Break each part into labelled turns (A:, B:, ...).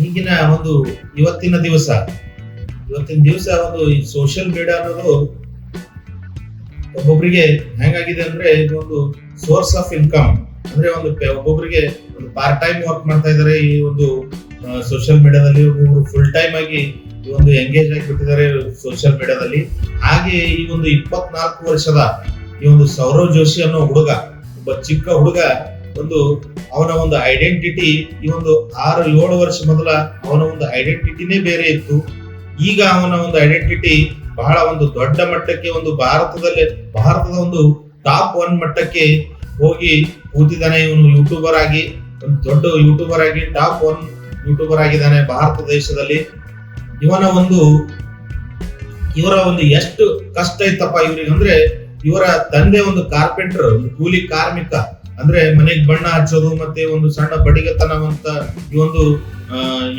A: ಈಗಿನ ಒಂದು ಇವತ್ತಿನ ದಿವಸ ಒಂದು ಈ ಸೋಷಿಯಲ್ ಮೀಡಿಯಾ ಅನ್ನೋದು ಒಬ್ಬೊಬ್ಬರಿಗೆ ಹೆಂಗಾಗಿದೆ ಅಂದ್ರೆ ಇದು ಒಂದು ಸೋರ್ಸ್ ಆಫ್ ಇನ್ಕಮ್. ಅಂದ್ರೆ ಒಬ್ಬೊಬ್ಬರಿಗೆ ಒಂದು ಪಾರ್ಟ್ ಟೈಮ್ ವರ್ಕ್ ಮಾಡ್ತಾ ಇದ್ದಾರೆ ಈ ಒಂದು ಸೋಷಿಯಲ್ ಮೀಡಿಯಾದಲ್ಲಿ, ಒಬ್ಬೊಬ್ರು ಫುಲ್ ಟೈಮ್ ಆಗಿ ಈ ಒಂದು ಎಂಗೇಜ್ ಆಗಿಬಿಟ್ಟಿದ್ದಾರೆ ಸೋಷಿಯಲ್ ಮೀಡಿಯಾದಲ್ಲಿ. ಹಾಗೆ ಈ ಒಂದು 24 ವರ್ಷದ ಈ ಒಂದು ಸೌರವ್ ಜೋಶಿ ಅನ್ನೋ ಹುಡುಗ, ಒಬ್ಬ ಚಿಕ್ಕ ಹುಡುಗ, ಅವನ ಒಂದು ಐಡೆಂಟಿಟಿ ಈ ಒಂದು 6-7 ವರ್ಷ ಮೊದಲ ಅವನ ಒಂದು ಐಡೆಂಟಿಟಿನೇ ಬೇರೆ ಇತ್ತು. ಈಗ ಅವನ ಒಂದು ಐಡೆಂಟಿಟಿ ಬಹಳ ಒಂದು ದೊಡ್ಡ ಮಟ್ಟಕ್ಕೆ, ಒಂದು ಭಾರತದ ಒಂದು ಟಾಪ್ 1 ಮಟ್ಟಕ್ಕೆ ಹೋಗಿ ಕೂತಿದ್ದಾನೆ. ಇವನು ಯೂಟ್ಯೂಬರ್ ಆಗಿ, ಒಂದು ದೊಡ್ಡ ಯೂಟ್ಯೂಬರ್ ಆಗಿ ಟಾಪ್ 1 ಯೂಟ್ಯೂಬರ್ ಆಗಿದ್ದಾನೆ ಭಾರತ ದೇಶದಲ್ಲಿ. ಇವರ ಒಂದು ಎಷ್ಟು ಕಷ್ಟ ಇತ್ತಪ್ಪ ಇವ್ರಿಗೆ ಅಂದ್ರೆ, ಇವರ ತಂದೆ ಒಂದು ಕಾರ್ಪೆಂಟರ್, ಒಂದು ಕೂಲಿ ಕಾರ್ಮಿಕ, ಅಂದ್ರೆ ಮನೆಗೆ ಬಣ್ಣ ಹಚ್ಚೋದು ಮತ್ತೆ ಒಂದು ಸಣ್ಣ ಬಡಿಗತನವಂತ ಈ ಒಂದು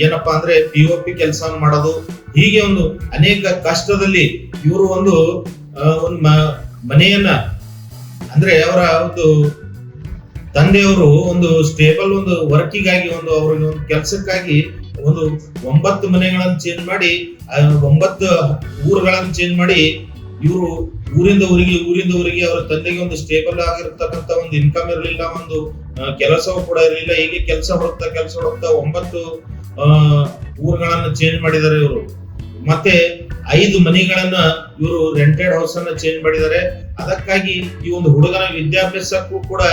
A: ಏನಪ್ಪಾ ಅಂದ್ರೆ POP ಕೆಲಸ ಮಾಡೋದು, ಹೀಗೆ ಒಂದು ಅನೇಕ ಕಷ್ಟದಲ್ಲಿ ಇವರು ಒಂದು ಮನೆಯನ್ನ, ಅಂದ್ರೆ ಅವರ ಒಂದು ತಂದೆಯವರು ಒಂದು ಸ್ಟೇಬಲ್ ಒಂದು ವರ್ಕಿಗಾಗಿ, ಅವ್ರಿಗೆ ಒಂದು ಕೆಲಸಕ್ಕಾಗಿ 9 ಮನೆಗಳನ್ನು ಚೇಂಜ್ ಮಾಡಿ, 9 ಊರುಗಳನ್ನು ಚೇಂಜ್ ಮಾಡಿ, ಇವರು ಊರಿಂದ ಊರಿಗೆ ಅವರ ತಂದೆಗೆ ಒಂದು ಸ್ಟೇಬಲ್ ಆಗಿರ್ತಕ್ಕಂಥ ಒಂದು ಇನ್ಕಮ್ ಇರಲಿಲ್ಲ, ಒಂದು ಕೆಲಸವೂ ಕೂಡ ಇರಲಿಲ್ಲ. ಹೀಗೆ ಕೆಲಸ ಹುಡುಕ್ತಾ 9 ಊರುಗಳನ್ನ ಚೇಂಜ್ ಮಾಡಿದ್ದಾರೆ ಇವರು. ಮತ್ತೆ 5 ಮನೆಗಳನ್ನ ಇವರು ರೆಂಟೆಡ್ ಹೌಸ್ ಅನ್ನ ಚೇಂಜ್ ಮಾಡಿದ್ದಾರೆ. ಅದಕ್ಕಾಗಿ ಈ ಒಂದು ಹುಡುಗನ ವಿದ್ಯಾಭ್ಯಾಸಕ್ಕೂ ಕೂಡ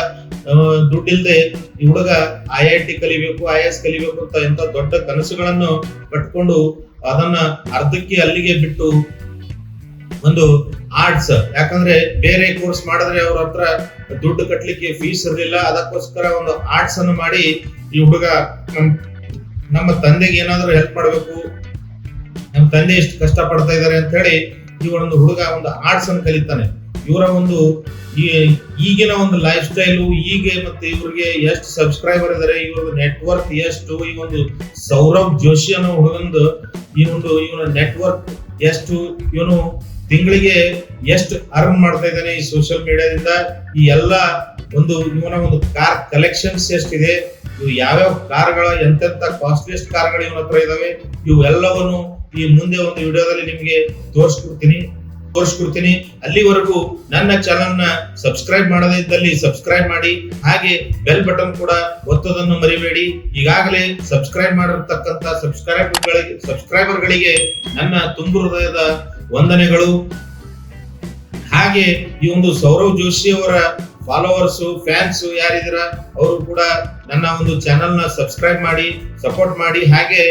A: ದುಡ್ಡಿಲ್ಲದೆ ಈ ಹುಡುಗ IIT ಕಲಿಬೇಕು, IAS ಕಲಿಬೇಕು ಅಂತ ಎಂತ ದೊಡ್ಡ ಕನಸುಗಳನ್ನು ಕಟ್ಕೊಂಡು ಅದನ್ನ ಅರ್ಧಕ್ಕೆ ಅಲ್ಲಿಗೆ ಬಿಟ್ಟು ಒಂದು ಆರ್ಟ್ಸ್, ಯಾಕಂದ್ರೆ ಬೇರೆ ಕೋರ್ಸ್ ಮಾಡಿದ್ರೆ ಅವ್ರ ಹತ್ರ ದುಡ್ಡು ಕಟ್ಲಿಕ್ಕೆ ಫೀಸ್ ಇರಲಿಲ್ಲ, ಅದಕ್ಕೋಸ್ಕರ ಒಂದು ಆರ್ಟ್ಸ್ ಅನ್ನು ಮಾಡಿ ಈ ಹುಡುಗ ನಮ್ಮ ತಂದೆಗೆ ಏನಾದ್ರೂ ಹೆಲ್ಪ್ ಮಾಡ್ಬೇಕು, ನಮ್ಮ ತಂದೆ ಎಷ್ಟು ಕಷ್ಟ ಪಡ್ತಾ ಇದ್ದಾರೆ ಅಂತ ಹೇಳಿ ಒಂದು ಹುಡುಗ ಒಂದು ಆರ್ಟ್ಸ್ ಅನ್ನು ಕಲಿತಾನೆ. ಇವರ ಒಂದು ಈಗಿನ ಒಂದು ಲೈಫ್ ಸ್ಟೈಲು, ಹೀಗೆ ಮತ್ತೆ ಇವ್ರಿಗೆ ಎಷ್ಟು ಸಬ್ಸ್ಕ್ರೈಬರ್ ಇದಾರೆ, ಇವ್ರ ನೆಟ್ವರ್ಕ್ ಎಷ್ಟು, ಈ ಒಂದು ಸೌರವ್ ಜೋಶಿ ಅನ್ನೋ ಹುಡುಗಂದು ಇವನ ನೆಟ್ವರ್ಕ್ ಎಷ್ಟು, ಇವನು ತಿಂಗಳಿಗೆ ಎಷ್ಟು ಅರ್ನ್ ಮಾಡ್ತಾ ಇದ್ದಾನೆ ಈ ಸೋಷಿಯಲ್ ಮೀಡಿಯಾದಿಂದ, ಈ ಎಲ್ಲ ಇವನ ಒಂದು ಕಾರ್ ಕಲೆಕ್ಷನ್ಸ್ ಎಷ್ಟಿದೆ, ಇವು ಯಾವ್ಯಾವ ಕಾರ್ಗಳ, ಎಂತೆಂತ ಕಾಸ್ಟ್ಲಿಯಸ್ಟ್ ಕಾರ್ಗಳು ಇವನ ಹತ್ರ ಇದಾವೆ, ಇವೆಲ್ಲವನ್ನು ಈ ಮುಂದೆ ಒಂದು ವಿಡಿಯೋದಲ್ಲಿ ನಿಮ್ಗೆ ತೋರಿಸ್ಕೊಡ್ತೀನಿ. ಅಲ್ಲಿವರೆಗೂ ನನ್ನ ಚಾನೆಲ್ ನ ಸಬ್ಸ್ಕ್ರೈಬ್ ಮಾಡದೇ ಇದ್ದಲ್ಲಿ ಸಬ್ಸ್ಕ್ರೈಬ್ ಮಾಡಿ, ಹಾಗೆ ಬೆಲ್ ಬಟನ್ ಕೂಡ ಒತ್ತೋದನ್ನು ಮರಿಬೇಡಿ. ಈಗಾಗಲೇ ಸಬ್ಸ್ಕ್ರೈಬ್ ಮಾಡಿರ್ತಕ್ಕಂಥ ಸಬ್ಸ್ಕ್ರೈಬರ್ ಗಳಿಗೆ ನನ್ನ ತುಂಬು ಹೃದಯದ ವಂದನೆಗಳು. ಹಾಗೆ ಈ ಒಂದು ಸೌರವ್ ಜೋಶಿ ಅವರ ಫಾಲೋವರ್ಸ್, ಫ್ಯಾನ್ಸ್ ಯಾರಿದ್ದೀರಾ ಅವರು ಕೂಡ ನನ್ನ ಒಂದು ಚಾನೆಲ್ ನ ಸಬ್ಸ್ಕ್ರೈಬ್ ಮಾಡಿ, ಸಪೋರ್ಟ್ ಮಾಡಿ. ಹಾಗೆ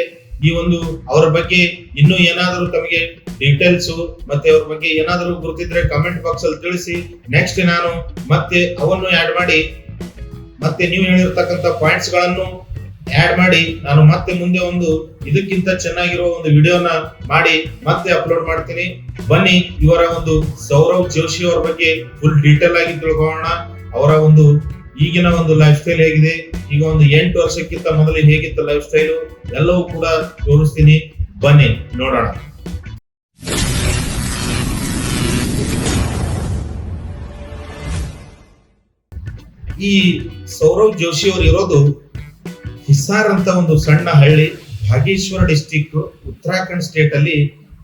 A: ಈ ಒಂದು ಅವರ ಬಗ್ಗೆ ಇನ್ನೂ ಏನಾದರೂ ತಮಗೆ ಡೀಟೇಲ್ಸ್ ಮತ್ತೆ ಅವ್ರ ಬಗ್ಗೆ ಏನಾದರೂ ಗೊತ್ತಿದ್ರೆ ಕಮೆಂಟ್ ಬಾಕ್ಸ್ ಅಲ್ಲಿ ತಿಳಿಸಿ. ನೆಕ್ಸ್ಟ್ ನಾನು ಮತ್ತೆ ಅವನ್ನು ಆಡ್ ಮಾಡಿ, ಮತ್ತೆ ನೀವು ಹೇಳಿರ್ತಕ್ಕಂಥ ಪಾಯಿಂಟ್ಸ್ ಗಳನ್ನು ಆಡ್ ಮಾಡಿ, ನಾನು ಮತ್ತೆ ಮುಂದೆ ಒಂದು ಇದಕ್ಕಿಂತ ಚೆನ್ನಾಗಿರೋ ಒಂದು ವಿಡಿಯೋನ ಮಾಡಿ ಮತ್ತೆ ಅಪ್ಲೋಡ್ ಮಾಡ್ತೀನಿ. ಬನ್ನಿ ಇವರ ಒಂದು ಸೌರವ್ ಜೋಶಿ ಅವರ ಬಗ್ಗೆ ಫುಲ್ ಡೀಟೇಲ್ ಆಗಿ ತಿಳ್ಕೊಳ್ಳೋಣ. ಅವರ ಒಂದು ಈಗಿನ ಒಂದು ಲೈಫ್ ಸ್ಟೈಲ್ ಹೇಗಿದೆ, ಈಗ ಒಂದು 8 ವರ್ಷಕ್ಕಿಂತ ಮೊದಲು ಹೇಗಿತ್ತು ಲೈಫ್ ಸ್ಟೈಲು, ಎಲ್ಲವೂ ಕೂಡ ತೋರಿಸ್ತೀನಿ. ಬನ್ನಿ ನೋಡೋಣ. ಈ ಸೌರವ್ ಜೋಶಿ ಅವರು ಇರೋದು ಹಿಸಾರ್ ಅಂತ ಒಂದು ಸಣ್ಣ ಹಳ್ಳಿ, ಭಾಗೇಶ್ವರ ಡಿಸ್ಟಿಕ್, ಉತ್ತರಾಖಂಡ್ ಸ್ಟೇಟ್ ಅಲ್ಲಿ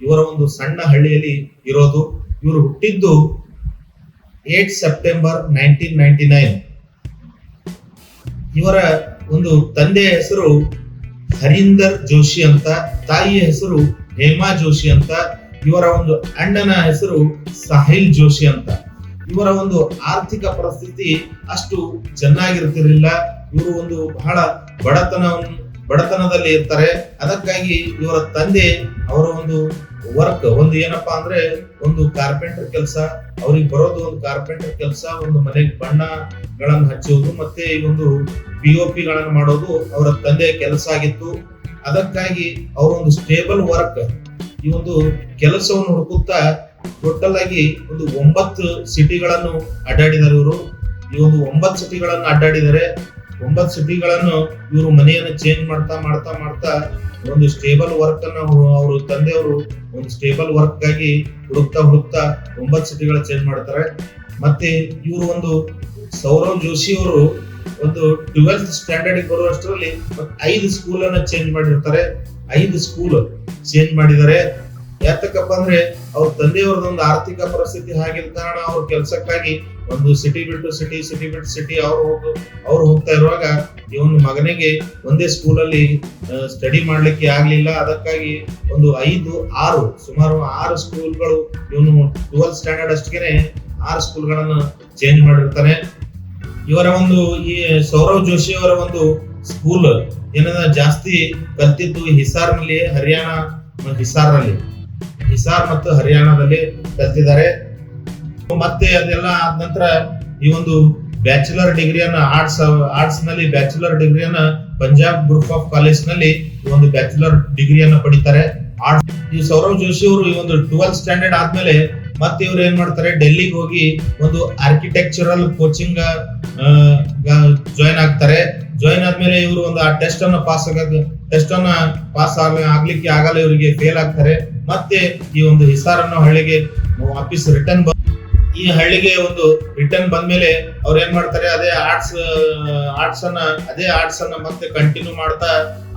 A: ಇವರ ಒಂದು ಸಣ್ಣ ಹಳ್ಳಿಯಲ್ಲಿ ಇರೋದು. ಇವರು ಹುಟ್ಟಿದ್ದು 8 ಸೆಪ್ಟೆಂಬರ್ 1999. ಇವರ ಒಂದು ತಂದೆಯ ಹೆಸರು ಹರೀಂದರ್ ಜೋಶಿ ಅಂತ, ತಾಯಿಯ ಹೆಸರು ಹೇಮಾ ಜೋಶಿ ಅಂತ, ಇವರ ಒಂದು ಅಣ್ಣನ ಹೆಸರು ಸಾಹಿಲ್ ಜೋಶಿ ಅಂತ. ಇವರ ಒಂದು ಆರ್ಥಿಕ ಪರಿಸ್ಥಿತಿ ಅಷ್ಟು ಚೆನ್ನಾಗಿರ್ತಿರ್ಲಿಲ್ಲ. ಇವರು ಒಂದು ಬಹಳ ಬಡತನದಲ್ಲಿ ಇರ್ತಾರೆ. ಅದಕ್ಕಾಗಿ ಇವರ ತಂದೆ ಅವರ ಒಂದು ವರ್ಕ್ ಏನಪ್ಪಾ ಅಂದ್ರೆ ಒಂದು ಕಾರ್ಪೆಂಟರ್ ಕೆಲಸ, ಅವ್ರಿಗೆ ಬರೋದು ಒಂದು ಕಾರ್ಪೆಂಟರ್ ಕೆಲಸ, ಒಂದು ಮನೆಗೆ ಬಣ್ಣಗಳನ್ನು ಹಚ್ಚುವುದು ಮತ್ತೆ ಈ ಒಂದು POP ಗಳನ್ನು ಮಾಡೋದು ಅವರ ತಂದೆಯ ಕೆಲಸ ಆಗಿತ್ತು. ಅದಕ್ಕಾಗಿ ಅವರ ಒಂದು ಸ್ಟೇಬಲ್ ವರ್ಕ್, ಈ ಒಂದು ಕೆಲಸವನ್ನು ಹುಡುಕುತ್ತಾ ಟೋಟಲ್ ಆಗಿ ಒಂದು 9 ಸಿಟಿಗಳನ್ನು ಅಡ್ಡಾಡಿದ್ದಾರೆ ಇವರು. ಈ ಒಂದು 9 ಸಿಟಿಗಳನ್ನು ಅಡ್ಡಾಡಿದ್ದಾರೆ. 9 ಸಿಟಿಗಳನ್ನು ಇವರು ಮನೆಯನ್ನು ಚೇಂಜ್ ಮಾಡ್ತಾ ಒಂದು ಸ್ಟೇಬಲ್ ವರ್ಕ್ ಅನ್ನ ಅವರು ತಂದೆಯವರು ಒಂದು ಸ್ಟೇಬಲ್ ವರ್ಕ್ ಗಾಗಿ ಹುಡುಕ್ತಾ 9 ಸಿಟಿಗಳ ಚೇಂಜ್ ಮಾಡ್ತಾರೆ. ಮತ್ತೆ ಇವರು ಒಂದು ಸೌರವ್ ಜೋಶಿ ಅವರು ಒಂದು 12th ಸ್ಟ್ಯಾಂಡರ್ಡ್ ಬರುವಷ್ಟರಲ್ಲಿ 5 ಸ್ಕೂಲ್ ಅನ್ನ ಚೇಂಜ್ ಮಾಡಿರ್ತಾರೆ. 5 ಸ್ಕೂಲ್ ಚೇಂಜ್ ಮಾಡಿದ್ದಾರೆ. ಯಾತಕ್ಕಪ್ಪ ಅಂದ್ರೆ ಅವ್ರ ತಂದೆಯವ್ರದ್ದು ಒಂದು ಆರ್ಥಿಕ ಪರಿಸ್ಥಿತಿ ಆಗಿದ ಕಾರಣ ಅವ್ರ ಕೆಲಸಕ್ಕಾಗಿ ಒಂದು ಸಿಟಿ ಬಿಟ್ಟು ಸಿಟಿ ಅವ್ರು ಹೋಗ್ತಾ ಇರುವಾಗ ಇವನ್ ಮಗನಿಗೆ ಒಂದೇ ಸ್ಕೂಲಲ್ಲಿ ಸ್ಟಡಿ ಮಾಡ್ಲಿಕ್ಕೆ ಆಗ್ಲಿಲ್ಲ. ಅದಕ್ಕಾಗಿ ಒಂದು 5-6 ಸುಮಾರು 6 ಸ್ಕೂಲ್ಗಳು ಇವನು 12th ಸ್ಟ್ಯಾಂಡರ್ಡ್ ಅಷ್ಟಿಗೆ 6 ಸ್ಕೂಲ್ಗಳನ್ನು ಚೇಂಜ್ ಮಾಡಿರ್ತಾನೆ. ಇವರ ಒಂದು ಈ ಸೌರವ್ ಜೋಶಿ ಅವರ ಒಂದು ಸ್ಕೂಲ್ ಏನಂದ್ರೆ ಜಾಸ್ತಿ ಕಲ್ತಿದ್ದು ಹಿಸಾರ್ ಮತ್ತು ಹರಿಯಾಣದಲ್ಲಿ ಕಲ್ತಿದ್ದಾರೆ. ಮತ್ತೆ ಅದೆಲ್ಲ ಆದ ನಂತರ ಈ ಒಂದು ಬ್ಯಾಚುಲರ್ ಡಿಗ್ರಿಯನ್ನ ಆರ್ಟ್ಸ್ ನಲ್ಲಿ ಬ್ಯಾಚುಲರ್ ಡಿಗ್ರಿಯನ್ನ ಪಂಜಾಬ್ ಗ್ರೂಪ್ ಆಫ್ ಕಾಲೇಜ್ ನಲ್ಲಿ ಈ ಒಂದು ಬ್ಯಾಚುಲರ್ ಡಿಗ್ರಿಯನ್ನ ಪಡಿತಾರೆ. ಈ ಸೌರವ್ ಜೋಶಿ ಅವರು ಈ ಒಂದು 12th ಸ್ಟ್ಯಾಂಡರ್ಡ್ ಆದ್ಮೇಲೆ ಮತ್ತೆ ಇವ್ರು ಏನ್ ಮಾಡ್ತಾರೆ, ಡೆಲ್ಲಿಗೆ ಹೋಗಿ ಒಂದು ಆರ್ಕಿಟೆಕ್ಚರಲ್ ಕೋಚಿಂಗ್ ಜಾಯಿನ್ ಆಗ್ತಾರೆ. ಜಾಯಿನ್ ಆದ್ಮೇಲೆ ಇವರು ಒಂದು ಆ ಟೆಸ್ಟ್ ಅನ್ನ ಪಾಸ್ ಆಗ್ಲಿಕ್ಕೆ ಆಗಲ್ಲ, ಇವರಿಗೆ ಫೇಲ್ ಆಗ್ತಾರೆ. ಮತ್ತೆ ಈ ಒಂದು ಹಿಸಾರ್ ಅನ್ನೋ ಹಳ್ಳಿಗೆ ವಾಪಸ್ ಈ ಹಳ್ಳಿಗೆ ಒಂದು ರಿಟರ್ನ್ ಬಂದ್ಮೇಲೆ ಅವ್ರು ಏನ್ ಮಾಡ್ತಾರೆ, ಅದೇ ಆರ್ಟ್ಸ್ ಅನ್ನ ಮತ್ತೆ ಕಂಟಿನ್ಯೂ ಮಾಡ್ತಾ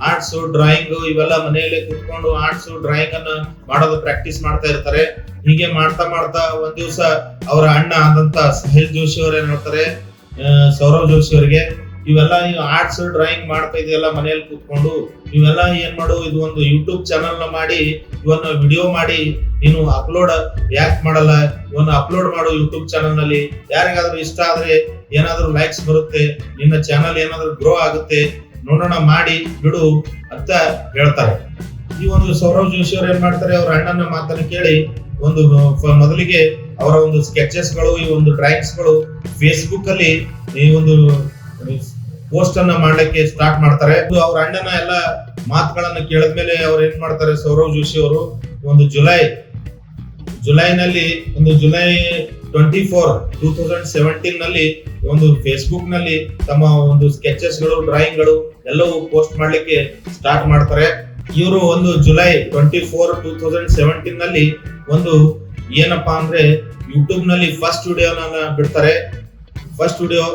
A: ಆರ್ಟ್ಸ್ ಡ್ರಾಯಿಂಗ್ ಇವೆಲ್ಲ ಮನೆಯಲ್ಲೇ ಕುತ್ಕೊಂಡು ಆರ್ಟ್ಸ್ ಡ್ರಾಯಿಂಗ್ ಅನ್ನ ಮಾಡೋದು ಪ್ರಾಕ್ಟೀಸ್ ಮಾಡ್ತಾ ಇರ್ತಾರೆ. ಹೀಗೆ ಮಾಡ್ತಾ ಒಂದ್ ದಿವಸ ಅವರ ಅಣ್ಣ ಆದಂತ ಸಾಹಿಲ್ ಜೋಶಿ ಅವ್ರು ಏನ್ ಮಾಡ್ತಾರೆ, ಸೌರವ್ ಜೋಶಿ ಅವರಿಗೆ ಇವೆಲ್ಲ ಆರ್ಟ್ಸ್ ಡ್ರಾಯಿಂಗ್ ಮಾಡ್ತಾ ಇದೆಯಲ್ಲ ಮನೆಯಲ್ಲಿ ಕೂತ್ಕೊಂಡು, ಇವೆಲ್ಲ ಏನ್ ಮಾಡು, ಇದು ಒಂದು ಯೂಟ್ಯೂಬ್ ಚಾನಲ್ ನ ಮಾಡಿ ಇವನ್ನ ವಿಡಿಯೋ ಮಾಡಿ ನೀನು ಅಪ್ಲೋಡ್ ಯಾಕೆ ಮಾಡಲ್ಲ, ಇವನ್ನ ಅಪ್ಲೋಡ್ ಮಾಡು ಯೂಟ್ಯೂಬ್ ಚಾನಲ್ ನಲ್ಲಿ. ಯಾರಿಗಾದ್ರೂ ಇಷ್ಟ ಆದ್ರೆ ಏನಾದ್ರೂ ಲೈಕ್ಸ್ ಬರುತ್ತೆ, ನಿನ್ನ ಚಾನಲ್ ಏನಾದ್ರೂ ಗ್ರೋ ಆಗುತ್ತೆ, ನೋಡೋಣ ಮಾಡಿ ಬಿಡು ಅಂತ ಹೇಳ್ತಾರೆ. ಈ ಒಂದು ಸೌರವ್ ಜೋಶಿ ಅವ್ರು ಏನ್ ಮಾಡ್ತಾರೆ, ಅವ್ರ ಅಣ್ಣನ ಮಾತನ್ನ ಕೇಳಿ ಒಂದು ಮೊದಲಿಗೆ ಅವರ ಒಂದು ಸ್ಕೆಚಸ್ ಗಳು, ಈ ಒಂದು ಡ್ರಾಯಿಂಗ್ಸ್ ಗಳು ಫೇಸ್ಬುಕ್ ಅಲ್ಲಿ ಈ ಒಂದು ಪೋಸ್ಟ್ ಅನ್ನ ಮಾಡ್ಲಿಕ್ಕೆ ಸ್ಟಾರ್ಟ್ ಮಾಡ್ತಾರೆ. ಅವ್ರ ಅಣ್ಣನ ಎಲ್ಲ ಮಾತುಗಳನ್ನ ಕೇಳಿದ್ಮೇಲೆ ಅವ್ರು ಏನ್ ಮಾಡ್ತಾರೆ, ಸೌರವ್ ಜೋಶಿ ಅವರು ಒಂದು ಜುಲೈ 24, 2017 ನಲ್ಲಿ ಒಂದು ಫೇಸ್ಬುಕ್ ನಲ್ಲಿ ತಮ್ಮ ಒಂದು ಸ್ಕೆಚಸ್ ಗಳು, ಡ್ರಾಯಿಂಗ್ ಗಳು ಎಲ್ಲವೂ ಪೋಸ್ಟ್ ಮಾಡ್ಲಿಕ್ಕೆ ಸ್ಟಾರ್ಟ್ ಮಾಡ್ತಾರೆ. ಇವರು ಒಂದು ಜುಲೈ 24, 2017 ನಲ್ಲಿ ಒಂದು ಏನಪ್ಪಾ ಅಂದ್ರೆ ಯೂಟ್ಯೂಬ್ ನಲ್ಲಿ ಫಸ್ಟ್ ವಿಡಿಯೋನ ಬಿಡ್ತಾರೆ. First video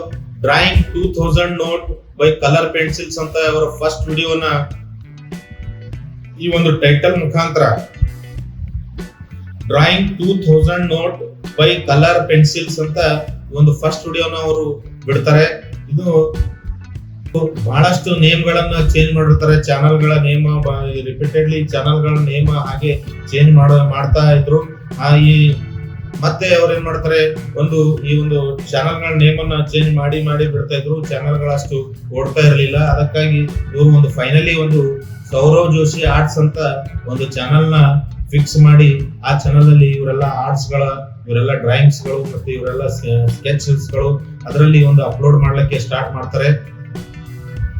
A: drawing 2000 note by colour pencils ಅಂತ ಅವರ ಫಸ್ಟ್ ವಿಡಿಯೋನ ಈ ಒಂದು ಟೈಟಲ್ ಮುಖಾಂತರ drawing 2000 note by colour pencils ಅಂತ ಒಂದು ಫಸ್ಟ್ ವಿಡಿಯೋನ ಅವರು ಬಿಡ್ತಾರೆ. ಇದು ಬಹಳಷ್ಟು ನೇಮ್ ಗಳನ್ನ ಚೇಂಜ್ ಮಾಡಿರ್ತಾರೆ, ಚಾನಲ್ಗಳ ನೇಮ ರಿಪೀಟೆಡ್ಲಿ ಚಾನಲ್ಗಳ ನೇಮ ಹಾಗೆ ಚೇಂಜ್ ಮಾಡ್ತಾ ಇದ್ರು. ಈ ಮತ್ತೆ ಅವ್ರು ಏನ್ ಮಾಡ್ತಾರೆ, ಈ ಒಂದು ಚಾನಲ್ಗಳ ನೇಮ್ ಅನ್ನ ಚೇಂಜ್ ಮಾಡಿ ಬಿಡ್ತಾ ಇದ್ರು. ಚಾನಲ್ಗಳಷ್ಟು ಓಡ್ತಾ ಇರಲಿಲ್ಲ. ಅದಕ್ಕಾಗಿ ಇವರು ಒಂದು ಫೈನಲಿ ಒಂದು ಸೌರವ್ ಜೋಶಿ ಆರ್ಟ್ಸ್ ಅಂತ ಒಂದು ಚಾನಲ್ ನ ಫಿಕ್ಸ್ ಮಾಡಿ ಆ ಚಾನಲ್ ಅಲ್ಲಿ ಇವರೆಲ್ಲ ಡ್ರಾಯಿಂಗ್ಸ್ ಗಳು ಮತ್ತೆ ಇವರೆಲ್ಲ ಸ್ಕೆಚಸ್ ಗಳು ಅದರಲ್ಲಿ ಒಂದು ಅಪ್ಲೋಡ್ ಮಾಡ್ಲಿಕ್ಕೆ ಸ್ಟಾರ್ಟ್ ಮಾಡ್ತಾರೆ.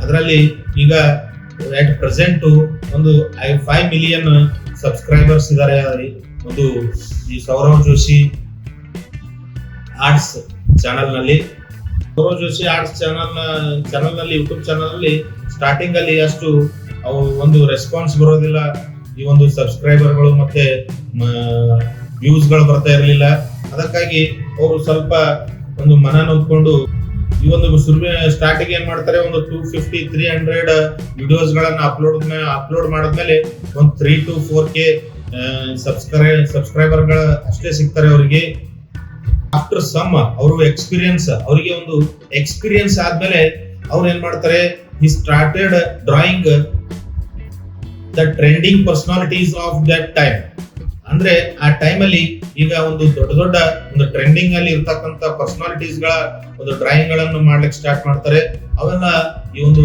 A: ಅದರಲ್ಲಿ ಈಗ ಅಟ್ ಪ್ರೆಸೆಂಟ್ ಒಂದು 5 ಮಿಲಿಯನ್ ಸಬ್ಸ್ಕ್ರೈಬರ್ಸ್ ಇದ್ದಾರೆ. ಒಂದು ಈ ಸೌರವ್ ಜೋಶಿ ಆರ್ಟ್ಸ್ ಚಾನಲ್ ನಲ್ಲಿ ಯೂಟ್ಯೂಬ್ ಚಾನಲ್ ನಲ್ಲಿ ಸ್ಟಾರ್ಟಿಂಗ್ ಅಲ್ಲಿ ಅಷ್ಟು ಒಂದು ರೆಸ್ಪಾನ್ಸ್ ಬರೋದಿಲ್ಲ. ಈ ಒಂದು ಸಬ್ಸ್ಕ್ರೈಬರ್ ಗಳು ಮತ್ತೆ ವ್ಯೂಸ್ ಗಳು ಬರ್ತಾ ಇರಲಿಲ್ಲ. ಅದಕ್ಕಾಗಿ ಅವರು ಸ್ವಲ್ಪ ಒಂದು ಮನ ನೋಡ್ಕೊಂಡು ಈ ಒಂದು ಸ್ಟಾರ್ಟಿಂಗ್ ಏನ್ ಮಾಡ್ತಾರೆ, ಒಂದು 250-300 ವಿಡಿಯೋಸ್ ಗಳನ್ನ ಅಪ್ಲೋಡ್ ಮಾಡಿದ್ಮೇಲೆ ಒಂದು 3 to 4K ಸಬ್ಸ್ಕ್ರೈಬರ್ ಗಳ ಅಷ್ಟೇ ಸಿಗ್ತಾರೆ ಅವರಿಗೆ. ಆಫ್ಟರ್ ಸಮ್ ಅವರಿಗೆ ಒಂದು ಎಕ್ಸ್ಪೀರಿಯನ್ಸ್ ಆದ್ಮೇಲೆ ಅವ್ರು ಏನ್ ಮಾಡ್ತಾರೆ, he started drawing the trending personalities of that time. ಅಂದ್ರೆ ಆ ಟೈಮ್ ಅಲ್ಲಿ ಈಗ ಒಂದು ದೊಡ್ಡ ಒಂದು ಟ್ರೆಂಡಿಂಗ್ ಅಲ್ಲಿ ಇರ್ತಕ್ಕಂತ ಪರ್ಸನಾಲಿಟೀಸ್ ಗಳ ಒಂದು ಡ್ರಾಯಿಂಗ್ ಗಳನ್ನು ಮಾಡ್ಲಿಕ್ಕೆ ಸ್ಟಾರ್ಟ್ ಮಾಡ್ತಾರೆ. ಅವೆಲ್ಲ ಈ ಒಂದು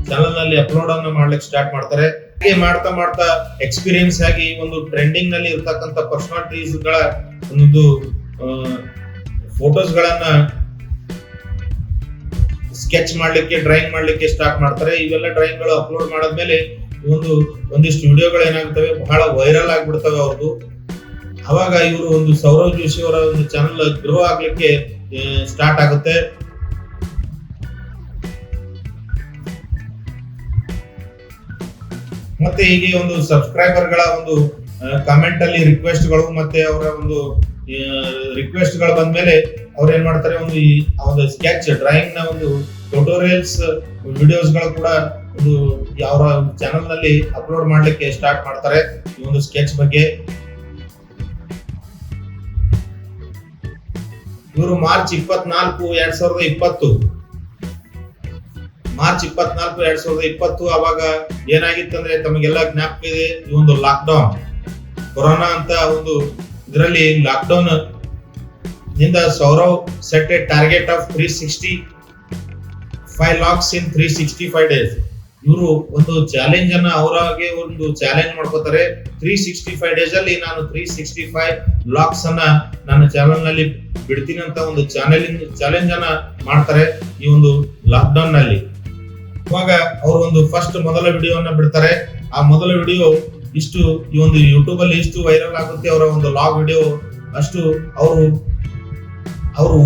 A: ಚಾನಲ್ ನಲ್ಲಿ ಅಪ್ಲೋಡ್ ಅನ್ನು ಮಾಡ್ಲಿಕ್ಕೆ ಸ್ಟಾರ್ಟ್ ಮಾಡ್ತಾರೆ. ಹಾಗೆ ಮಾಡ್ತಾ ಎಕ್ಸ್ಪೀರಿಯನ್ಸ್ ಆಗಿ ಒಂದು ಟ್ರೆಂಡಿಂಗ್ ನಲ್ಲಿ ಇರ್ತಕ್ಕಂತ ಪರ್ಸನಾಲಿಟೀಸ್ ಗಳ ಒಂದು ಫೋಟೋಸ್ ಗಳನ್ನ ಸ್ಕೆಚ್ ಮಾಡ್ಲಿಕ್ಕೆ, ಡ್ರಾಯಿಂಗ್ ಮಾಡ್ಲಿಕ್ಕೆ ಸ್ಟಾರ್ಟ್ ಮಾಡ್ತಾರೆ. ಇವೆಲ್ಲ ಡ್ರಾಯಿಂಗ್ ಗಳು ಅಪ್ಲೋಡ್ ಮಾಡಾದ್ಮೇಲೆ ಒಂದಿಷ್ಟು ವಿಡಿಯೋಗಳು ಏನಾಗ್ತವೆ, ಬಹಳ ವೈರಲ್ ಆಗ್ಬಿಡ್ತವೆ ಅವ್ರದ್ದು. ಅವಾಗ ಇವರು ಒಂದು ಸೌರವ್ ಜೋಶಿ ಅವರ ಒಂದು ಚಾನಲ್ ಗ್ರೋ ಆಗ್ಲಿಕ್ಕೆ ಸ್ಟಾರ್ಟ್ ಆಗುತ್ತೆ. ಮತ್ತೆ ಹೀಗೆ ಒಂದು ಸಬ್ಸ್ಕ್ರೈಬರ್ ಗಳ ಒಂದು ಕಾಮೆಂಟ್ ಅಲ್ಲಿ ರಿಕ್ವೆಸ್ಟ್ ಗಳು ಮತ್ತೆ ಅವರ ಒಂದು ರಿಕ್ವೆಸ್ಟ್ ಗಳು ಬಂದ್ಮೇಲೆ ಅವ್ರು ಏನ್ ಮಾಡ್ತಾರೆ, ಒಂದು ಸ್ಕೆಚ್ ಡ್ರಾಯಿಂಗ್ ನ ಒಂದು ಟ್ಯುಟೋರಿಯಲ್ಸ್ ವಿಡಿಯೋಸ್ಗಳು ಕೂಡ ಒಂದು ಯಾವ ಚಾನೆಲ್ ನಲ್ಲಿ ಅಪ್ಲೋಡ್ ಮಾಡ್ಲಿಕ್ಕೆ ಸ್ಟಾರ್ಟ್ ಮಾಡ್ತಾರೆ ಈ ಒಂದು ಸ್ಕೆಚ್ ಬಗ್ಗೆ. ಇವರು ಮಾರ್ಚ್ 24, 2020 ಮಾರ್ಚ್ 24, 2020 ಅವಾಗ ಏನಾಗಿತ್ತಂದ್ರೆ ತಮಗೆಲ್ಲ ಜ್ಞಾಪಕ ಇದೆ, ಈ ಒಂದು ಲಾಕ್ಡೌನ್ ಕೊರೋನಾ ಅಂತ ಒಂದು ಇದರಲ್ಲಿ ಲಾಕ್ಡೌನ್ ನಿಂದ Saurav set a target of 365 lakhs in 365 days. ಇವರು ಒಂದು ಚಾಲೆಂಜ್ ಅನ್ನ ಅವರಾಗೆ ಒಂದು ಚಾಲೆಂಜ್ ಮಾಡ್ಕೋತಾರೆ. 365 ಡೇಸ್ ಅಲ್ಲಿ ನಾನು 365 lakhs ಅನ್ನ ನನ್ನ ಚಾನೆಲ್ ನಲ್ಲಿ ಬಿಡ್ತೀನಿ ಅಂತ ಒಂದು ಚಾಲೆಂಜ್ ಅನ್ನ ಮಾಡ್ತಾರೆ ಈ ಒಂದು ಲಾಕ್ ಡೌನ್ ನಲ್ಲಿ. ಇವಾಗ ಅವರು ಒಂದು ಫಸ್ಟ್ ಮೊದಲ ವಿಡಿಯೋನ ಬಿಡ್ತಾರೆ. ಆ ಮೊದಲ ವಿಡಿಯೋ ಇಷ್ಟು ಈ ಒಂದು ಯೂಟ್ಯೂಬ್ ಅಲ್ಲಿ ಇಷ್ಟು ವೈರಲ್ ಆಗುತ್ತೆ. ಅವರ ಒಂದು ಲಾಗ್ ವಿಡಿಯೋ ಅಷ್ಟು ಅವರು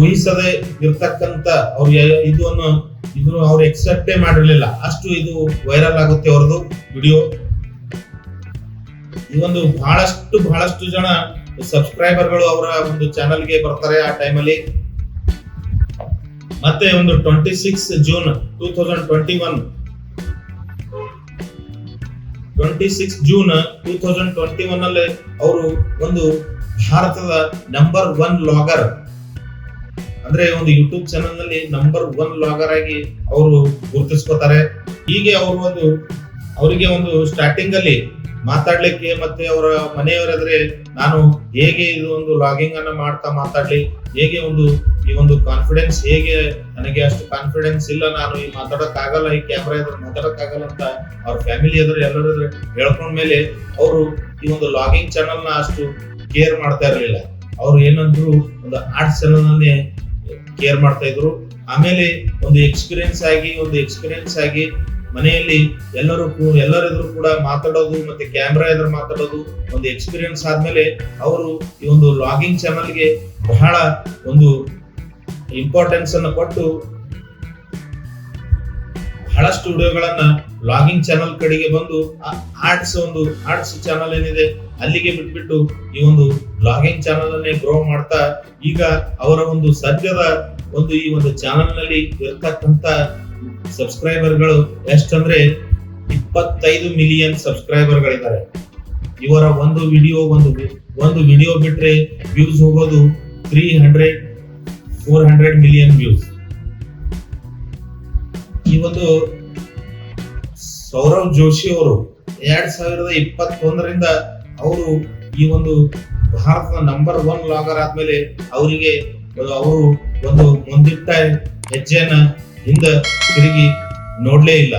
A: ಊಹಿಸದೆ ಇರ್ತಕ್ಕಂತ ಅವ್ರು ಇದನ್ನು ಅವ್ರು ಎಕ್ಸೆಪ್ಟೇ ಮಾಡಿರ್ಲಿಲ್ಲ, ಅಷ್ಟು ಇದು ವೈರಲ್ ಆಗುತ್ತೆ ಅವರದು ವಿಡಿಯೋ. ಈ ಒಂದು ಬಹಳಷ್ಟು ಜನ ಸಬ್ಸ್ಕ್ರೈಬರ್ಗಳು ಅವರ ಒಂದು ಚಾನೆಲ್ಗೆ ಬರ್ತಾರೆ ಆ ಟೈಮಲ್ಲಿ. ಮತ್ತೆ ಒಂದು 26 ಜೂನ್ 2021 ಅಲ್ಲಿ ಅವರು ಒಂದು ಭಾರತದ ನಂಬರ್ 1 ಲಾಗರ್ ಅಂದ್ರೆ ಒಂದು ಯೂಟ್ಯೂಬ್ ಚಾನೆಲ್ ನಲ್ಲಿ ನಂಬರ್ 1 ಲಾಗರ್ ಆಗಿ ಅವರು ಗುರುತಿಸ್ಕೋತಾರೆ. ಹೀಗೆ ಅವರಿಗೆ ಒಂದು ಸ್ಟಾರ್ಟಿಂಗ್ ಅಲ್ಲಿ ಮಾತಾಡ್ಲಿಕ್ಕೆ ಮತ್ತೆ ಅವರ ಮನೆಯವರಾದ್ರೆ ನಾನು ಹೇಗೆ ಇದು ಒಂದು ಲಾಗಿಂಗ್ ಅನ್ನ ಮಾಡ್ತಾ ಮಾತಾಡ್ಲಿ, ಹೇಗೆ ಈ ಒಂದು ಕಾನ್ಫಿಡೆನ್ಸ್, ಹೇಗೆ ನನಗೆ ಅಷ್ಟು ಕಾನ್ಫಿಡೆನ್ಸ್ ಇಲ್ಲ, ನಾನು ಈ ಮಾತಾಡಕ್ ಆಗಲ್ಲ, ಈ ಕ್ಯಾಮ್ರಾ ಎದುರು ಮಾತಾಡಕ್ ಆಗಲ್ಲ ಅಂತ ಅವ್ರ ಫ್ಯಾಮಿಲಿ ಎದುರು ಎಲ್ಲರ ಹೇಳ್ಕೊಂಡ್ಮೇಲೆ ಅವರು ಈ ಒಂದು ಲಾಗಿಂಗ್ ಚಾನಲ್ ನ ಅಷ್ಟು ಕೇರ್ ಮಾಡ್ತಾ ಇರ್ಲಿಲ್ಲ. ಅವ್ರು ಏನಂದ್ರು ಒಂದು ಆರ್ಟ್ಸ್ ಚಾನಲ್ ನೇ ಕೇರ್ ಮಾಡ್ತಾ ಇದ್ರು. ಆಮೇಲೆ ಒಂದು ಎಕ್ಸ್ಪೀರಿಯನ್ಸ್ ಆಗಿ ಮನೆಯಲ್ಲಿ ಎಲ್ಲರೆದುರು ಕೂಡ ಮಾತಾಡೋದು ಮತ್ತೆ ಕ್ಯಾಮ್ರಾ ಎದುರು ಮಾತಾಡೋದು ಒಂದು ಎಕ್ಸ್ಪೀರಿಯನ್ಸ್ ಆದ್ಮೇಲೆ ಅವರು ಈ ಒಂದು ಲಾಗಿಂಗ್ ಚಾನಲ್ಗೆ ಬಹಳ ಒಂದು ಇಂಪಾರ್ಟೆನ್ಸ್ ಅನ್ನು ಕೊಟ್ಟು ಬಹಳಷ್ಟು ವಿಡಿಯೋಗಳನ್ನ ಲಾಗಿಂಗ್ ಚಾನಲ್ ಕಡೆಗೆ ಬಂದು ಆರ್ಟ್ಸ್ ಚಾನಲ್ ಏನಿದೆ ಅಲ್ಲಿಗೆ ಬಿಟ್ಬಿಟ್ಟು ಈ ಒಂದು ಲಾಗಿಂಗ್ ಚಾನಲ್ ಅನ್ನೇ ಗ್ರೋ ಮಾಡ್ತಾ ಈಗ ಅವರ ಒಂದು ಸದ್ಯದ ಈ ಒಂದು ಚಾನಲ್ ನಲ್ಲಿ ಇರ್ತಕ್ಕಂತ ಸಬ್ಸ್ಕ್ರೈಬರ್ಗಳು ಎಷ್ಟಂದ್ರೆ 25 ಮಿಲಿಯನ್ ಸಬ್ಸ್ಕ್ರೈಬರ್ ಗಳಿದ್ದಾರೆ. ಇವರ ಒಂದು ವಿಡಿಯೋ ಬಿಟ್ರೆ ವ್ಯೂಸ್ ಹೋಗೋದು 300-400 ಮಿಲಿಯನ್ ವ್ಯೂಸ್. ಈ ಒಂದು ಸೌರವ್ ಜೋಶಿ ಅವರು 2021 ಅವರು ಈ ಒಂದು ಭಾರತದ ನಂಬರ್ 1 ಲಾಗರ್ ಆದ್ಮೇಲೆ ಅವರಿಗೆ ಅವರು ಒಂದು ಮುಂದಿಟ್ಟ ಹೆಜ್ಜೆಯನ್ನ ಹಿಂದ ತಿರುಗಿ ನೋಡ್ಲೇ ಇಲ್ಲ.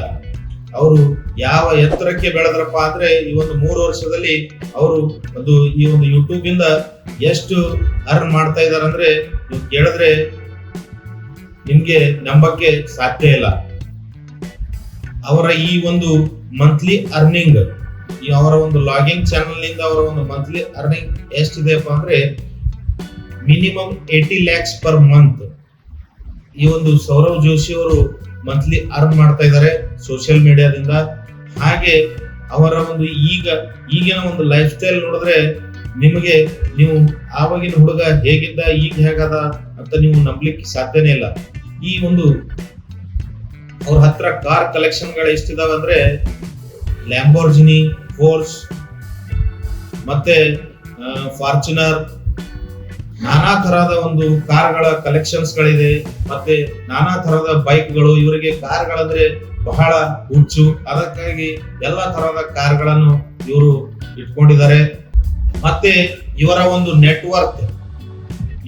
A: ಅವರು ಯಾವ ಎತ್ತರಕ್ಕೆ ಬೆಳೆದ್ರಪ್ಪ ಅಂದ್ರೆ ಈ ಒಂದು 3 ವರ್ಷದಲ್ಲಿ ಅವರು ಈ ಒಂದು ಯೂಟ್ಯೂಬ್ ಇಂದ ಎಷ್ಟು ಅರ್ನ್ ಮಾಡ್ತಾ ಇದಾರೆ ಅಂದ್ರೆ ನೀವು ಕೇಳಿದ್ರೆ ನಿಮ್ಗೆ ನಂಬಕ್ಕೆ ಸಾಧ್ಯ ಇಲ್ಲ. ಅವರ ಈ ಒಂದು ಮಂತ್ಲಿ ಅರ್ನಿಂಗ್, ಅವರ ಒಂದು ಲಾಗಿಂಗ್ ಚಾನಲ್ ನಿಂದ ಅವರ ಒಂದು ಮಂತ್ಲಿ ಅರ್ನಿಂಗ್ ಎಷ್ಟಿದೆಪ್ಪ ಅಂದ್ರೆ ಮಿನಿಮಮ್ 80 lakhs ಪರ್ ಮಂತ್. ಈ ಒಂದು ಸೌರವ್ ಜೋಶಿ ಅವರು ಮಂತ್ಲಿ ಅರ್ನ್ ಮಾಡ್ತಾ ಇದ್ದಾರೆ ಸೋಷಿಯಲ್ ಮೀಡಿಯಾದಿಂದ. ಹಾಗೆ ಅವರ ಒಂದು ಈಗಿನ ಒಂದು ಲೈಫ್ ಸ್ಟೈಲ್ ನೋಡಿದ್ರೆ ನೀವು ಆವಾಗಿನ ಹುಡುಗ ಹೇಗಿದ್ದ ಈಗ ಹೇಗದ ಅಂತ ನೀವು ನಂಬಲಿಕ್ಕೆ ಸಾಧ್ಯನೇ ಇಲ್ಲ. ಈ ಒಂದು ಅವ್ರ ಹತ್ರ ಕಾರ್ ಕಲೆಕ್ಷನ್ ಗಳು ಎಷ್ಟಿದಾವ ಅಂದ್ರೆ ಲ್ಯಾಂಬೋರ್ಜಿನಿ, ಫೋರ್ಸ್ ಮತ್ತೆ ಫಾರ್ಚುನರ್, ನಾನಾ ತರಹದ ಒಂದು ಕಾರ್ಗಳ ಕಲೆಕ್ಷನ್ಸ್ ಗಳಿದೆ. ಮತ್ತೆ ನಾನಾ ತರಹದ ಬೈಕ್ಗಳು, ಇವರಿಗೆ ಕಾರ್ಗಳಂದ್ರೆ ಬಹಳ ಹುಚ್ಚು. ಅದಕ್ಕಾಗಿ ಎಲ್ಲಾ ತರಹದ ಕಾರ್ಗಳನ್ನು ಇವರು ಇಟ್ಕೊಂಡಿದ್ದಾರೆ. ಮತ್ತೆ ಇವರ ಒಂದು ನೆಟ್ವರ್ಕ್,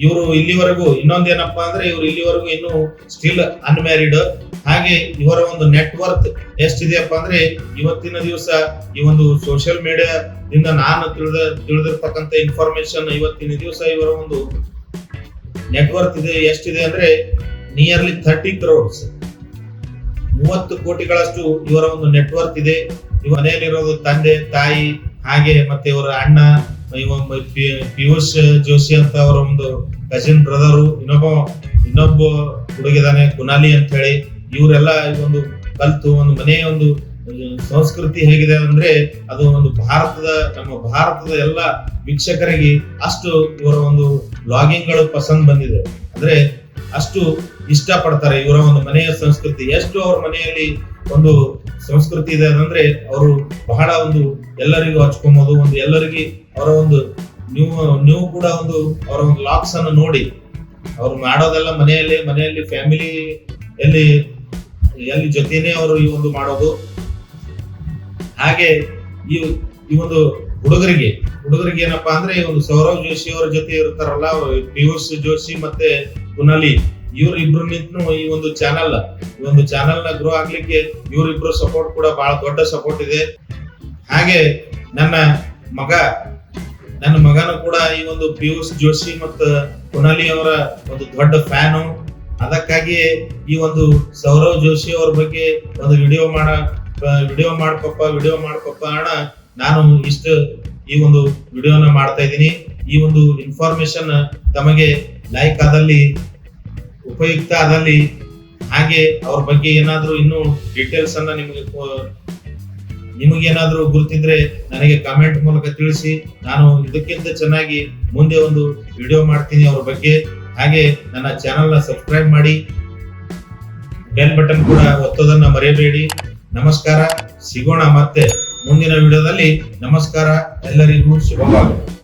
A: ಇವರು ಇಲ್ಲಿವರೆಗೂ ಇನ್ನೊಂದೇನಪ್ಪಾ ಅಂದ್ರೆ ಇವರು ಇಲ್ಲಿವರೆಗೂ ಇನ್ನು ಸ್ಟಿಲ್ ಅನ್ಮ್ಯಾರಿಡ್. ಹಾಗೆ ಇವರ ಒಂದು ನೆಟ್ವರ್ಕ್ ಎಷ್ಟಿದೆಯಪ್ಪ ಅಂದ್ರೆ ಇವತ್ತಿನ ದಿವಸ ಈ ಒಂದು ಸೋಷಿಯಲ್ ಮೀಡಿಯಾದಿಂದ ನಾನು ತಿಳಿದಿರ್ತಕ್ಕಂಥ ಇನ್ಫಾರ್ಮೇಶನ್, ಇವತ್ತಿನ ದಿವಸ ಇವರ ಒಂದು ನೆಟ್ವರ್ಕ್ ಎಷ್ಟಿದೆ ಅಂದ್ರೆ ನಿಯರ್ಲಿ 30 crores, 30 ಕೋಟಿಗಳಷ್ಟು ಇವರ ಒಂದು ನೆಟ್ವರ್ಕ್ ಇದೆ. ಇವ ಮನೆಯಲ್ಲಿರೋದು ತಂದೆ ತಾಯಿ, ಹಾಗೆ ಮತ್ತೆ ಇವರ ಅಣ್ಣ ಪಿಯೂಷ್ ಜೋಶಿ ಅಂತ ಅವರ ಒಂದು ಕಸಿನ್ ಬ್ರದರು, ಇನ್ನೊಬ್ಬ ಹುಡುಗಿದಾನೆ ಕುನಾಲಿ ಅಂತ ಹೇಳಿ. ಇವರೆಲ್ಲ ಒಂದು ಕಲ್ತು ಒಂದು ಮನೆಯ ಒಂದು ಸಂಸ್ಕೃತಿ ಹೇಗಿದೆ ಅಂದ್ರೆ ಅದು ಒಂದು ನಮ್ಮ ಭಾರತದ ಎಲ್ಲ ವೀಕ್ಷಕರಿಗೆ ಅಷ್ಟು ಇವರ ಒಂದು ವ್ಲಾಗಿಂಗ್ ಗಳು ಪಸಂದ್ ಬಂದಿದೆ. ಅಂದ್ರೆ ಅಷ್ಟು ಇಷ್ಟ ಪಡ್ತಾರೆ. ಇವರ ಒಂದು ಮನೆಯ ಸಂಸ್ಕೃತಿ ಎಷ್ಟು ಅವ್ರ ಮನೆಯಲ್ಲಿ ಒಂದು ಸಂಸ್ಕೃತಿ ಇದೆ ಅಂದ್ರೆ ಅವರು ಬಹಳ ಒಂದು ಎಲ್ಲರಿಗೂ ಹಚ್ಕೊಂಬೋದು, ಒಂದು ಎಲ್ಲರಿಗೆ ಅವರ ಒಂದು ನೀವು ಕೂಡ ಒಂದು ಅವರ ಒಂದು ಲಾಕ್ಸ್ ಅನ್ನು ನೋಡಿ ಅವ್ರು ಮಾಡೋದೆಲ್ಲ ಮನೆಯಲ್ಲಿ ಫ್ಯಾಮಿಲಿ ಎಲ್ಲಿ ಜೊತೆನೆ ಅವರು ಈ ಒಂದು ಮಾಡೋದು. ಹಾಗೆ ಈ ಒಂದು ಹುಡುಗರಿಗೆ ಏನಪ್ಪಾ ಅಂದ್ರೆ ಈ ಒಂದು ಸೌರವ್ ಜೋಶಿ ಅವರ ಜೊತೆ ಇರ್ತಾರಲ್ಲ, ಪಿಯೂಷ್ ಜೋಶಿ ಮತ್ತೆ ಕುನಾಲಿ, ಇವ್ರಿಬ್ರು ನಿಂತು ಈ ಒಂದು ಚಾನಲ್ ನ ಗ್ರೋ ಆಗ್ಲಿಕ್ಕೆ ಇವರಿಬ್ರು ಸಪೋರ್ಟ್ ಕೂಡ ಬಹಳ ದೊಡ್ಡ ಸಪೋರ್ಟ್ ಇದೆ. ಹಾಗೆ ನನ್ನ ಮಗನು ಕೂಡ ಈ ಒಂದು ಪಿಯೂಷ್ ಜೋಶಿ ಮತ್ತು ಕುನಾಲಿ ಅವರ ಒಂದು ದೊಡ್ಡ ಫ್ಯಾನು. ಅದಕ್ಕಾಗಿಯೇ ಈ ಒಂದು ಸೌರವ್ ಜೋಶಿ ಅವ್ರ ಬಗ್ಗೆ ಒಂದು ವಿಡಿಯೋ ಮಾಡಪ್ಪ ಅಣ್ಣ, ನಾನು ಈ ಒಂದು ವಿಡಿಯೋನ ಮಾಡ್ತಾ ಇದ್ದೀನಿ. ಈ ಒಂದು ಇನ್ಫಾರ್ಮೇಶನ್ ತಮಗೆ ಲೈಕ್ ಆದಲ್ಲಿ, ಉಪಯುಕ್ತ ಆದಲ್ಲಿ, ಹಾಗೆ ಅವ್ರ ಬಗ್ಗೆ ಏನಾದ್ರೂ ಇನ್ನೂ ಡೀಟೇಲ್ಸ್ ಅನ್ನ ನಿಮಗೇನಾದ್ರೂ ಗುರುತಿದ್ರೆ ನನಗೆ ಕಾಮೆಂಟ್ ಮೂಲಕ ತಿಳಿಸಿ. ನಾನು ಇದಕ್ಕಿಂತ ಚೆನ್ನಾಗಿ ಮುಂದೆ ಒಂದು ವಿಡಿಯೋ ಮಾಡ್ತೀನಿ ಅವ್ರ ಬಗ್ಗೆ. ಹಾಗೆ ನನ್ನ ಚಾನೆಲ್ ನ ಸಬ್ಸ್ಕ್ರೈಬ್ ಮಾಡಿ, ಬೆಲ್ ಬಟನ್ ಕೂಡ ಒತ್ತೋದನ್ನ ಮರೆಯಬೇಡಿ. ನಮಸ್ಕಾರ, ಸಿಗೋಣ ಮತ್ತೆ ಮುಂದಿನ ವಿಡಿಯೋದಲ್ಲಿ. ನಮಸ್ಕಾರ, ಎಲ್ಲರಿಗೂ ಶುಭವಾಗಲಿ.